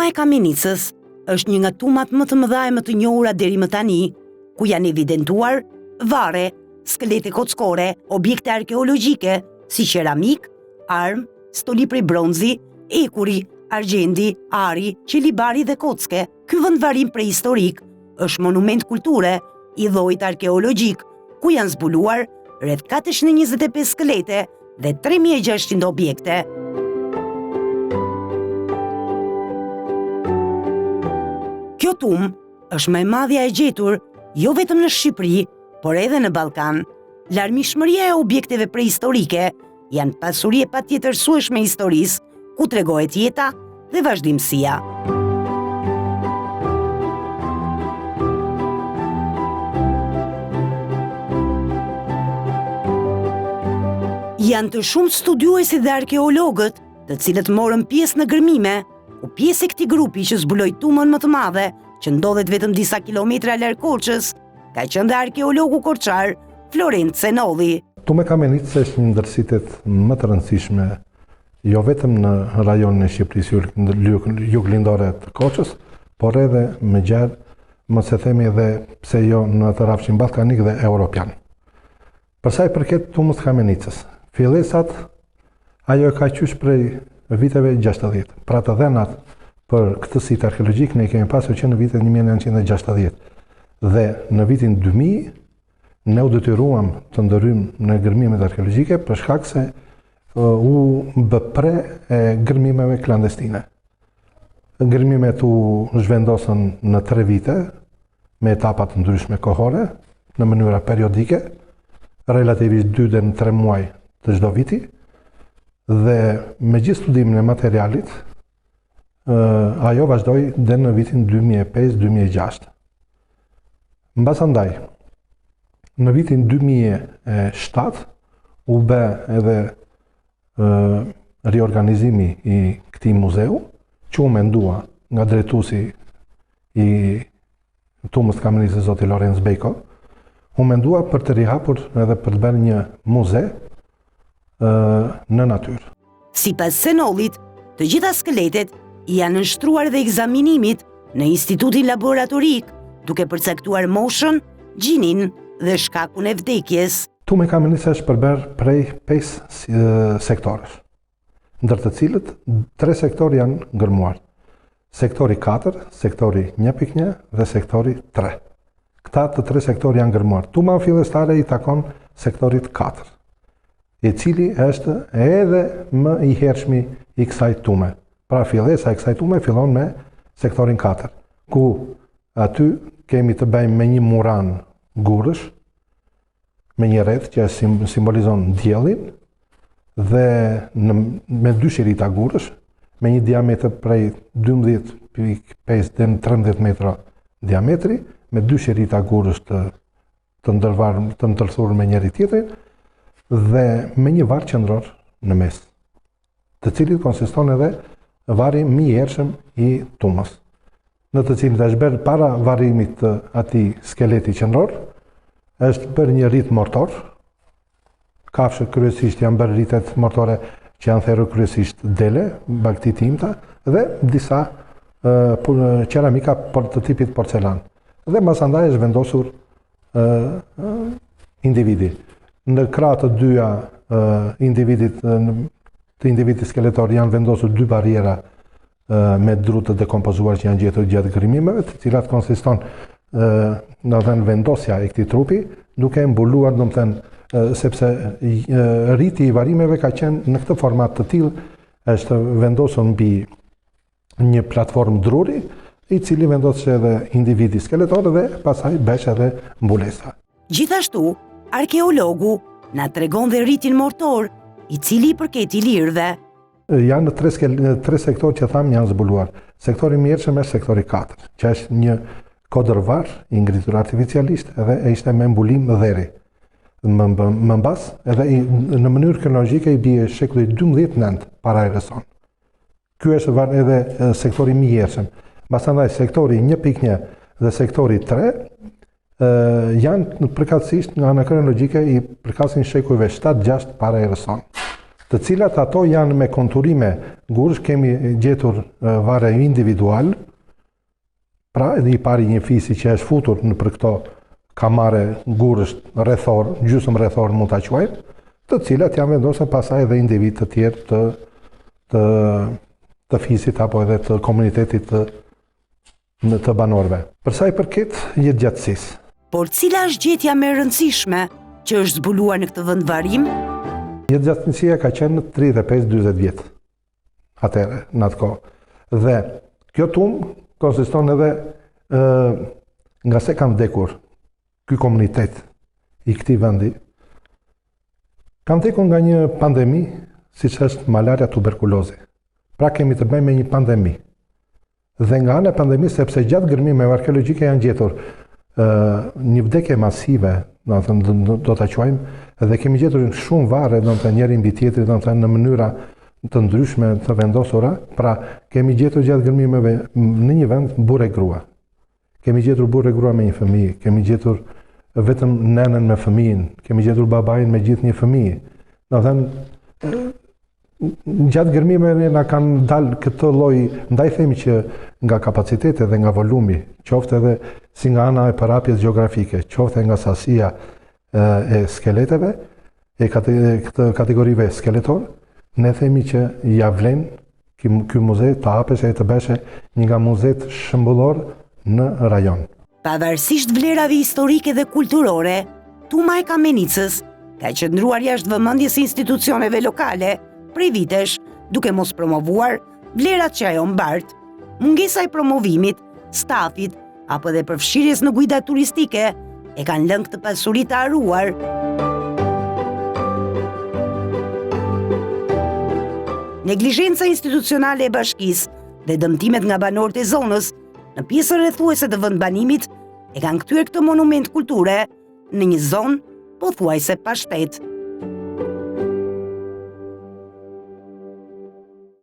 Tuma e Kamenicës është një nga tumat më të mëdha e më të njohura deri më tani, ku janë evidentuar varre, skelete kockore, objekte arkeologjike si qeramik, armë, stoli prej bronzi, ekuri, argjendi, ari, qelibari dhe kocke. Ky vendvarim prehistorik është monument kulture i llojit arkeologjik, ku janë zbuluar rreth 425 skelete dhe 3600 objekte. Kjo tumë është më e madhja e gjetur jo vetëm në Shqipëri, por edhe në Ballkan. Larmishmëria e objekteve prehistorike janë pasuri e patjetërsueshme e historisë, ku tregohet jeta dhe vazhdimësia. Janë të shumë studiuesit dhe arkeologët, të cilët morën pjesë në gërmime, ku pjesë e këtij grupi që zbuloi tumën më të madhe, që ndodhet vetëm disa kilometra larg Korçës, ka qenë dhe arkeologu korçar Florent Cenolli. Tuma e Kamenicës është një ndër sitet më të rëndësishme, jo vetëm në rajonin e Shqipërisë juglindore të Korçës, por edhe më gjerë, mos e themi edhe pse jo në atë rrafshin ballkanik dhe europian. Për sa i përket tumës së Kamenicës, fillesat ajo ka qysh prej viteve 60. Pra të dhenat për këtë sit arkeologjik ne kemi pasur që në vitet 1960 dhe në vitin 2000 ne u detyruam të ndërhyjmë në gërmimet arkeologjike për shkak se u bë pre e gërmimeve klandestine. Gërmimet u zhvendosën në 3 vite me etapa të ndryshme kohore në mënyra periodike, relativisht 2 dhe në 3 muaj të çdo viti, dhe me gjithë studimin e materialit, ajo vazhdoi deri në vitin 2005-2006. Mbasandaj, në vitin 2007 u bë edhe riorganizimi i këtij muzeu, që u mendua nga drejtuesi i tumës së Kamenicës zoti Lorenz Bejko, u mendua për të rihapur edhe për të bërë një muze në natyrë. Sipas Cenollit, të gjitha skeletet janë nënshtruar dhe ekzaminimit në institutin laboratorik, duke përcaktuar moshën, gjinin dhe shkakun e vdekjes. Tuma e Kamenicës është përbërë prej 5 sektorësh, ndër të cilët 3 sektorë janë ngërmuar. Sektori 4, sektori 1.1 dhe sektori 3. Këta të 3 sektorë janë ngërmuar. Tuma fillestare i takon sektorit 4. I cili është edhe më i hershmi i kësaj tume. Pra fillesa e kësaj tume fillon me sektorin 4, ku aty kemi të bëjmë me një muran gurësh, me një rreth që simbolizon diellin, dhe me 2 shirita gurësh, me një diametër prej 12.5 dhe në 13 metra diametri, me 2 shirita gurësh të ndërthurur me njëri tjetrin, dhe me një varr qendror në mes, të cilit konsiston edhe varri më i hershëm i tumës, në të cilin është bërë para varrimit të atij skeleti qendror, është bërë një rit mortor. Kafshët kryesisht janë bërë ritet mortore që janë thërë kryesisht dele, bagti timta, dhe disa qeramika të tipit porcelan. Dhe masandaj është vendosur individi. Në krah të dyja të individit skeletor janë vendosur 2 barriera me dru të dekompozuar që janë gjetur gjatë gërmimeve, të cilat konsiston në vendosja e këtij trupi, duke mbuluar, sepse rriti i varrimeve ka qenë në këtë format të tillë, është vendosur mbi një platformë druri, i cili vendos edhe individi skeletor dhe pastaj bësh edhe mbulesa. Gjithashtu, arkeologu na tregon dhe rritin mortor, i cili i përket ilirëve. Janë 3 sektorë që thamë janë zbuluar. Sektori më i hershëm është sektori 4, që është një kodër varr i ngritur artificialisht edhe ishte me mbulim dheri. Më mbas, edhe në mënyrë kronologjike i bie shekulli 12-9 para erës sonë. Ky është varr edhe sektori më i hershëm. Pastaj sektori 1.1 dhe sektori 3 janë përkatësisht nga ana kronologjike i përkasin shekujve 7-6 para erës sonë. të cilat ato janë me konturime gurësh, kemi gjetur vare individual, pra edhe i pari një fisi që është futur në për këto kamare gurësh rrethor, gjysmë rrethor mund ta quajmë, të cilat janë vendosur pasaj edhe individ të tjerë të fisit apo edhe të komunitetit të banorëve. Për sa i përket jetëgjatësisë. Por cila është gjetja më e rëndësishme që është zbuluar në këtë vendvarim? Jetëgjatësia ka qenë 35-40 vjet. Atëherë, në atë kohë. Dhe kjo tumë konsiston edhe nga se kanë vdekur ky komunitet i këtij vendi. Kanë vdekur nga një pandemi, siç është malaria tuberkuloze. Pra kemi të bëjmë me një pandemi. Dhe nga ana e pandemisë, sepse gjatë gërmimeve arkeologjike janë gjetur një vdekje masive, do ta quajmë, dhe kemi gjetur shumë varre, njëri mbi tjetrin, në mënyra të ndryshme të vendosura. Pra kemi gjetur gjatë gërmimeve në një vend burrë e grua. Kemi gjetur burrë e grua me një fëmijë, kemi gjetur vetëm nenën me fëmijën, kemi gjetur babain me gjithë një fëmijë. Gjatë gërmimeve na kanë dalë këtë lloj, ndaj themi që nga kapaciteti dhe nga volumi, qoftë edhe si nga ana e parapjes gjeografike, qoftë nga sasia e skeleteve, e këtë kategorive skeletor, ne themi që ja vlen ky muze të hapesh e të beshe një nga muzet shëmbullor në rajon. Pavarësisht vlerave historike dhe kulturore, Tuma e Kamenicës ka qëndruar jashtë vëmendjes institucioneve lokale prej vitesh, duke mos promovuar vlerat që ajo mbart. Mungesa e promovimit, stafit apo dhe përfshirjes në guida turistike e kanë lënë këtë pasuri të haruar. Neglizhenca institucionale e bashkisë dhe dëmtimet nga banorët e zonës në pjesën rrethuese të vendbanimit e kanë kthyer këtë monument kulture në një zonë pothuajse pa shtet.